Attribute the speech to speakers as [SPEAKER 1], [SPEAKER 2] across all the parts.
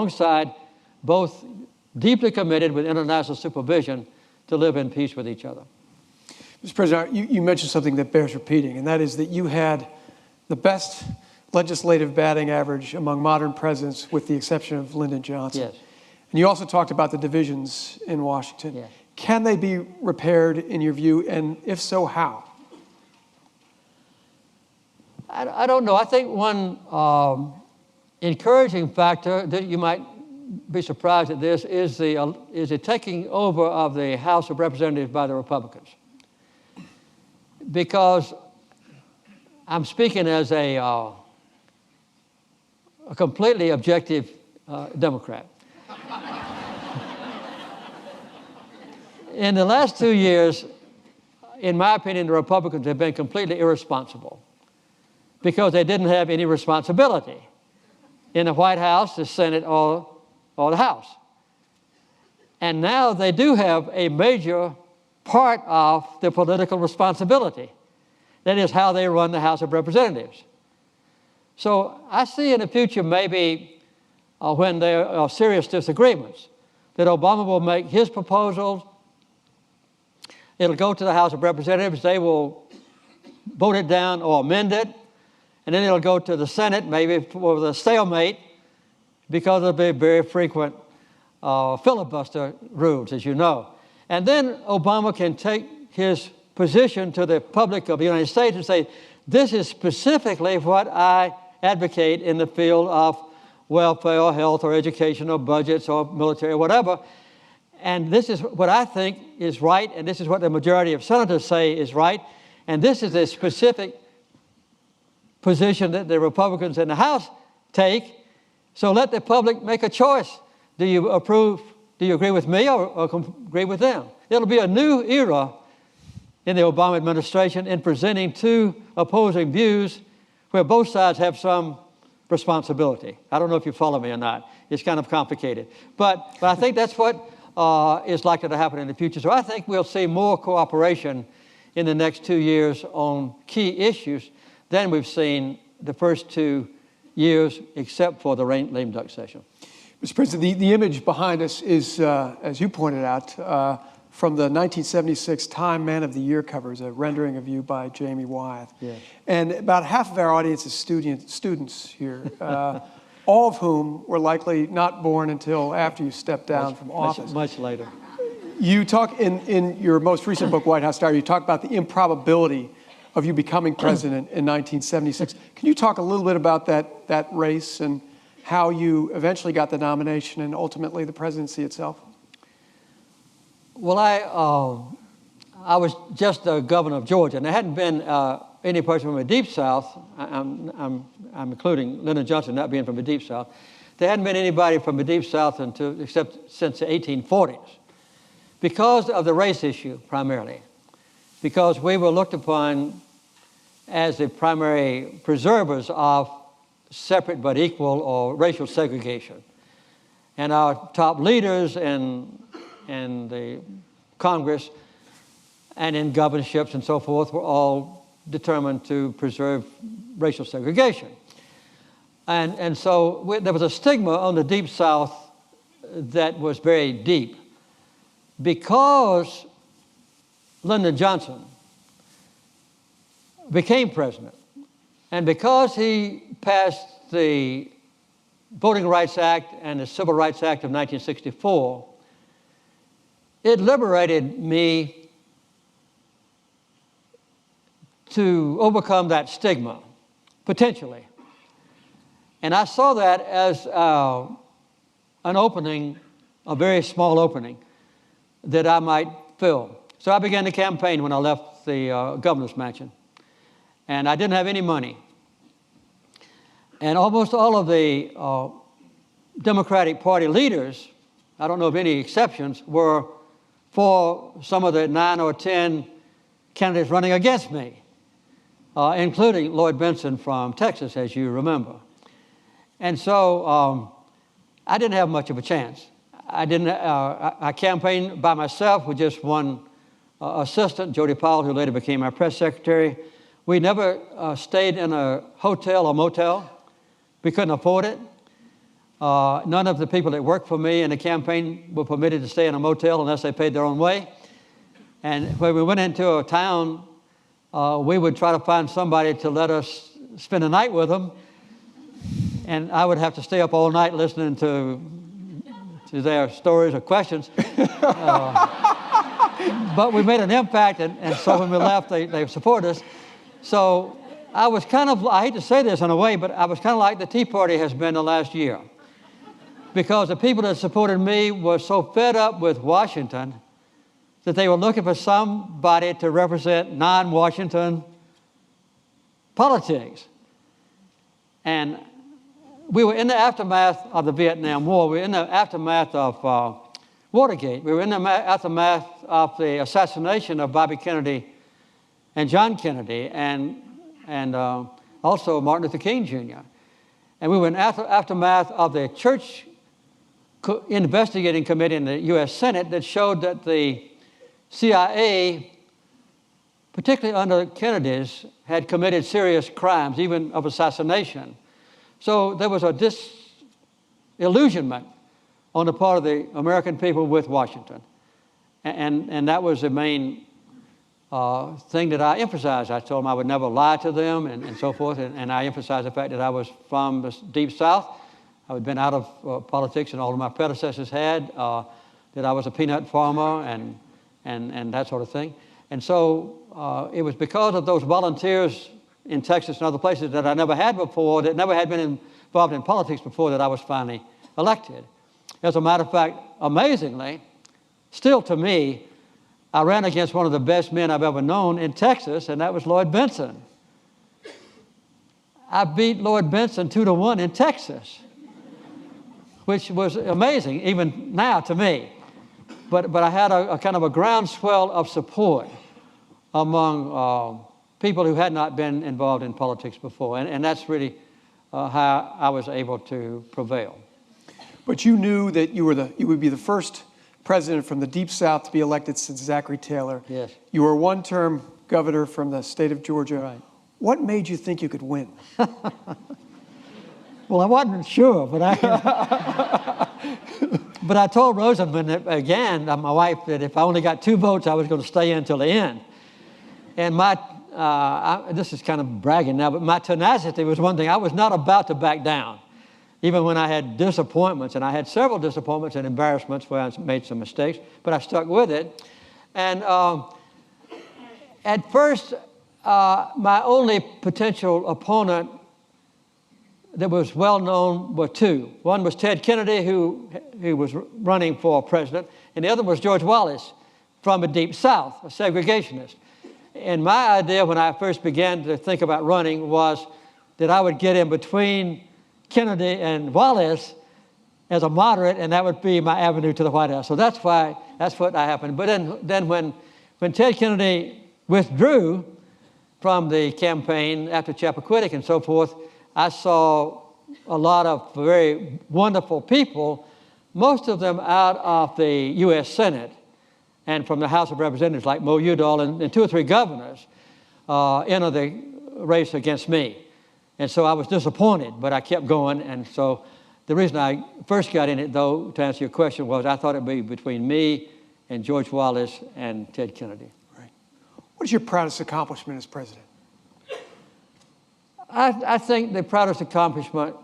[SPEAKER 1] alongside, both deeply committed with international supervision to live in peace with each other.
[SPEAKER 2] Mr. President, you mentioned something that bears repeating, and that is that you had the best legislative batting average among modern presidents, with the exception of Lyndon Johnson.
[SPEAKER 1] Yes.
[SPEAKER 2] And you also talked about the divisions in Washington.
[SPEAKER 1] Yes.
[SPEAKER 2] Can they be repaired, in your view, and if so, how?
[SPEAKER 1] I don't know. I think one encouraging factor that you might be surprised at this is the taking over of the House of Representatives by the Republicans. Because I'm speaking as a completely objective Democrat. In the last 2 years, in my opinion, the Republicans have been completely irresponsible because they didn't have any responsibility in the White House, the Senate, or the House. And now they do have a major part of the political responsibility. That is how they run the House of Representatives. So I see in the future maybe when there are serious disagreements that Obama will make his proposals. It'll go to the House of Representatives. They will vote it down or amend it. And then it'll go to the Senate, maybe for the stalemate, because there'll be very frequent filibuster rules, as you know. And then Obama can take his position to the public of the United States and say, this is specifically what I advocate in the field of welfare or health or education or budgets or military or whatever. And this is what I think is right, and this is what the majority of senators say is right. And this is a specific position that the Republicans in the House take. So let the public make a choice. Do you approve, do you agree with me or agree with them? It'll be a new era in the Obama administration in presenting two opposing views where both sides have some responsibility. I don't know if you follow me or not. It's kind of complicated. But I think that's what is likely to happen in the future. So I think we'll see more cooperation in the next 2 years on key issues than we've seen the first 2 years, except for the lame duck session.
[SPEAKER 2] Mr. President, the image behind us is, as you pointed out, from the 1976 Time Man of the Year covers, a rendering of you by Jamie Wyeth.
[SPEAKER 1] Yeah.
[SPEAKER 2] And about half of our audience is students here, all of whom were likely not born until after you stepped down from office.
[SPEAKER 1] Much later.
[SPEAKER 2] You talk in your most recent book, White House Diary, you talk about the improbability of you becoming president in 1976. Can you talk a little bit about that race and how you eventually got the nomination and ultimately the presidency itself?
[SPEAKER 1] Well, I was just the governor of Georgia, and there hadn't been any person from the Deep South. I'm including Lyndon Johnson not being from the Deep South. There hadn't been anybody from the Deep South except since the 1840s, because of the race issue primarily, because we were looked upon as the primary preservers of separate but equal or racial segregation. And our top leaders in the Congress and in governorships and so forth were all determined to preserve racial segregation. And so there was a stigma on the Deep South that was very deep. Because Lyndon Johnson became president, and because he passed the Voting Rights Act and the Civil Rights Act of 1964, it liberated me to overcome that stigma, potentially. And I saw that as an opening, a very small opening, that I might fill. So I began the campaign when I left the governor's mansion. And I didn't have any money. And almost all of the Democratic Party leaders, I don't know of any exceptions, were for some of the 9 or 10 candidates running against me, including Lloyd Bentsen from Texas, as you remember. And so I didn't have much of a chance. I campaigned by myself with just one assistant, Jody Powell, who later became my press secretary. We never stayed in a hotel or motel. We couldn't afford it. None of the people that worked for me in the campaign were permitted to stay in a motel unless they paid their own way. And when we went into a town, we would try to find somebody to let us spend a night with them. And I would have to stay up all night listening to their stories or questions. But we made an impact, and so when we left, they supported us. So I was kind of, I hate to say this in a way, but I was kind of like the Tea Party has been the last year. Because the people that supported me were so fed up with Washington that they were looking for somebody to represent non-Washington politics. And we were in the aftermath of the Vietnam War. We were in the aftermath of Watergate. We were in the aftermath of the assassination of Bobby Kennedy and John Kennedy and also Martin Luther King Jr. And we were in the aftermath of the church investigating committee in the U.S. Senate that showed that the CIA, particularly under Kennedy's, had committed serious crimes, even of assassination. So there was a disillusionment on the part of the American people with Washington. And that was the main thing that I emphasized. I told them I would never lie to them and so forth. And I emphasized the fact that I was from the Deep South. I had been out of politics, and all of my predecessors had, that I was a peanut farmer and that sort of thing. And so it was because of those volunteers in Texas and other places that I never had before, that never had been involved in politics before, that I was finally elected. As a matter of fact, amazingly, still to me, I ran against one of the best men I've ever known in Texas, and that was Lloyd Bentsen. I beat Lloyd Bentsen 2-1 in Texas, which was amazing, even now to me. But I had a kind of a groundswell of support among people who had not been involved in politics before. And that's really how I was able to prevail.
[SPEAKER 2] But you knew that you would be the first president from the Deep South to be elected since Zachary Taylor.
[SPEAKER 1] Yes.
[SPEAKER 2] You were a one-term governor from the state of Georgia.
[SPEAKER 1] Right.
[SPEAKER 2] What made you think you could win?
[SPEAKER 1] Well, I wasn't sure, but I told Rosamond that, again, my wife, that if I only got 2 votes, I was going to stay in until the end. And this is kind of bragging now, but my tenacity was one thing. I was not about to back down, even when I had disappointments, and I had several disappointments and embarrassments where I made some mistakes, but I stuck with it. And at first, my only potential opponent that was well known were 2. One was Ted Kennedy, who was running for president, and the other was George Wallace from the Deep South, a segregationist. And my idea when I first began to think about running was that I would get in between Kennedy and Wallace as a moderate, and that would be my avenue to the White House. So that's what happened. But then when Ted Kennedy withdrew from the campaign after Chappaquiddick and so forth, I saw a lot of very wonderful people, most of them out of the U.S. Senate and from the House of Representatives, like Mo Udall and 2 or 3 governors, enter the race against me. And so I was disappointed, but I kept going. And so the reason I first got in it, though, to answer your question, was I thought it would be between me and George Wallace and Ted Kennedy.
[SPEAKER 2] Right. What is your proudest accomplishment as president?
[SPEAKER 1] I think the proudest accomplishment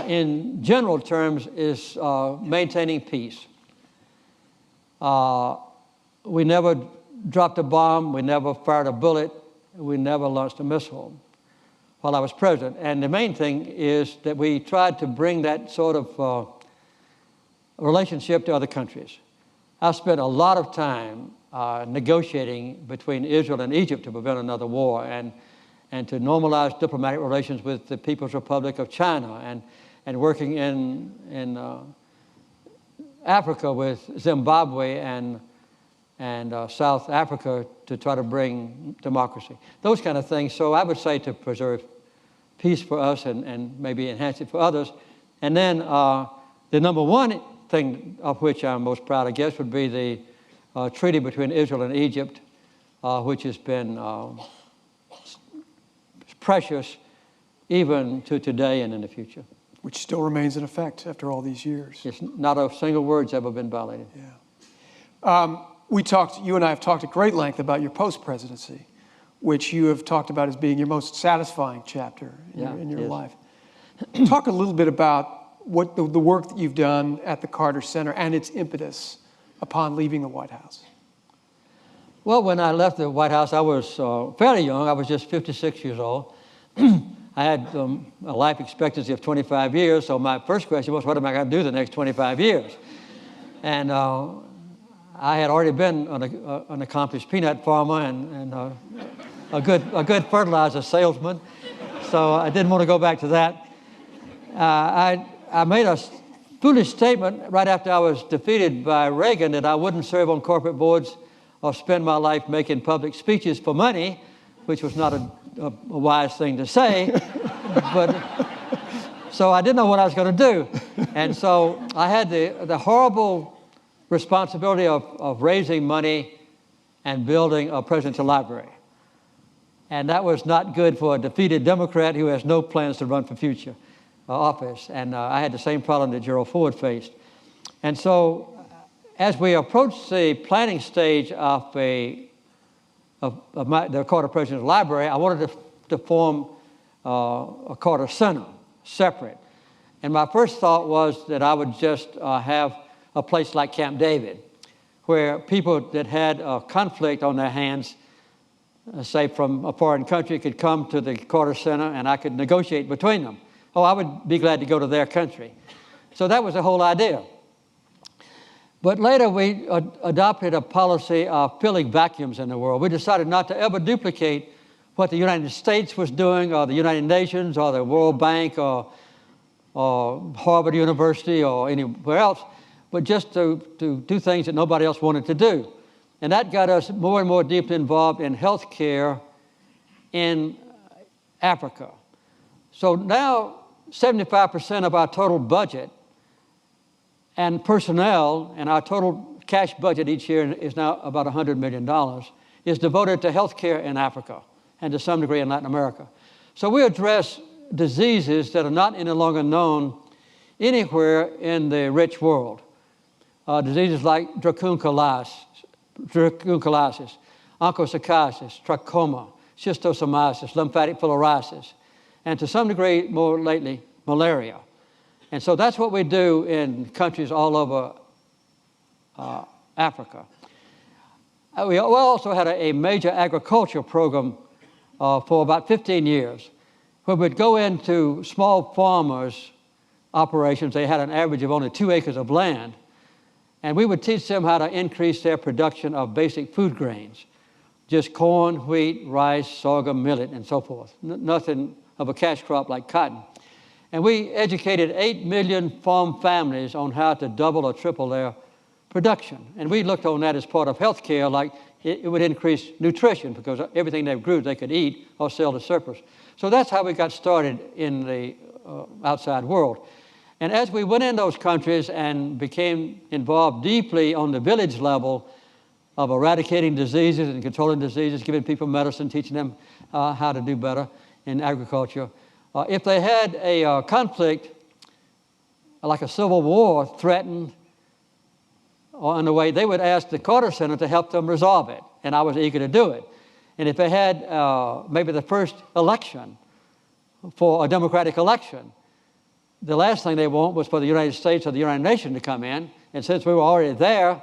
[SPEAKER 1] in general terms is maintaining peace. We never dropped a bomb. We never fired a bullet. We never launched a missile while I was president. And the main thing is that we tried to bring that sort of relationship to other countries. I spent a lot of time negotiating between Israel and Egypt to prevent another war and to normalize diplomatic relations with the People's Republic of China and working in Africa with Zimbabwe and South Africa to try to bring democracy. Those kind of things. So I would say to preserve peace for us and maybe enhance it for others. And then the number one thing of which I'm most proud, I guess, would be the treaty between Israel and Egypt, which has been precious even to today and in the future.
[SPEAKER 2] Which still remains in effect after all these years.
[SPEAKER 1] It's not a single word's ever been violated.
[SPEAKER 2] Yeah. You and I have talked at great length about your post-presidency, which you have talked about as being your most satisfying chapter in your life. Talk a little bit about what the work that you've done at the Carter Center and its impetus upon leaving the White House.
[SPEAKER 1] Well, when I left the White House, I was fairly young. I was just 56 years old. I had a life expectancy of 25 years, so my first question was, what am I going to do the next 25 years? And I had already been an accomplished peanut farmer and a good fertilizer salesman, so I didn't want to go back to that. I made a foolish statement right after I was defeated by Reagan that I wouldn't serve on corporate boards or spend my life making public speeches for money, which was not a wise thing to say. But so I didn't know what I was going to do. And so I had the horrible responsibility of raising money and building a presidential library. And that was not good for a defeated Democrat who has no plans to run for future office. And I had the same problem that Gerald Ford faced. And so as we approached the planning stage of the Carter Presidential Library, I wanted to form a Carter Center, separate. And my first thought was that I would just have a place like Camp David, where people that had a conflict on their hands, say from a foreign country, could come to the Carter Center and I could negotiate between them. Oh, I would be glad to go to their country. So that was the whole idea. But later we adopted a policy of filling vacuums in the world. We decided not to ever duplicate what the United States was doing, or the United Nations, or the World Bank, or Harvard University, or anywhere else, but just to do things that nobody else wanted to do. And that got us more and more deeply involved in health care in Africa. So now 75% of our total budget and personnel, and our total cash budget each year is now about $100 million, is devoted to health care in Africa and to some degree in Latin America. So we address diseases that are not any longer known anywhere in the rich world. Diseases like dracunculitis, onchocerciasis, trachoma, schistosomiasis, lymphatic filariasis, and to some degree, more lately, malaria. And so that's what we do in countries all over Africa. We also had a major agricultural program for about 15 years, where we'd go into small farmers' operations. They had an average of only 2 acres of land, and we would teach them how to increase their production of basic food grains, just corn, wheat, rice, sorghum, millet, and so forth. Nothing of a cash crop like cotton. And we educated 8 million farm families on how to double or triple their production. And we looked on that as part of health care, like it would increase nutrition, because everything they grew they could eat or sell to surplus. So that's how we got started in the outside world. And as we went in those countries and became involved deeply on the village level of eradicating diseases and controlling diseases, giving people medicine, teaching them how to do better in agriculture, if they had a conflict, like a civil war threatened or underway, they would ask the Carter Center to help them resolve it, and I was eager to do it. And if they had maybe the first election for a democratic election, the last thing they want was for the United States or the United Nations to come in, and since we were already there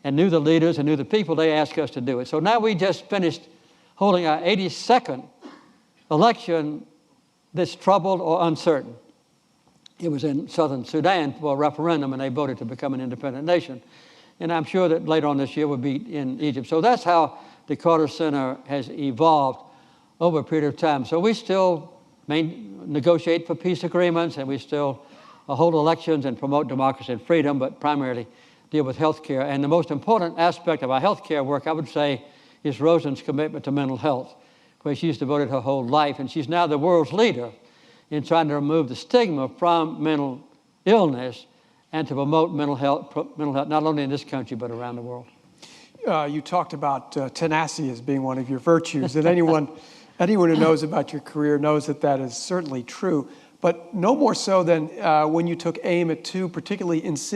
[SPEAKER 1] and knew the leaders and knew the people, they asked us to do it. So now we just finished holding our 82nd election that's troubled or uncertain. It was in southern Sudan for a referendum, and they voted to become an independent nation. And I'm sure that later on this year we'll be in Egypt. So that's how the Carter Center has evolved over a period of time. So we still negotiate for peace agreements, and we still hold elections and promote democracy and freedom, but primarily deal with health care. And the most important aspect of our health care work, I would say, is Rosen's commitment to mental health, where she's devoted her whole life, and she's now the world's leader in trying to remove the stigma from mental illness and to promote mental health not only in this country but around the world.
[SPEAKER 2] You talked about tenacity as being one of your virtues, and anyone who knows about your career knows that that is certainly true. but no more so than when you took aim at two particularly insidious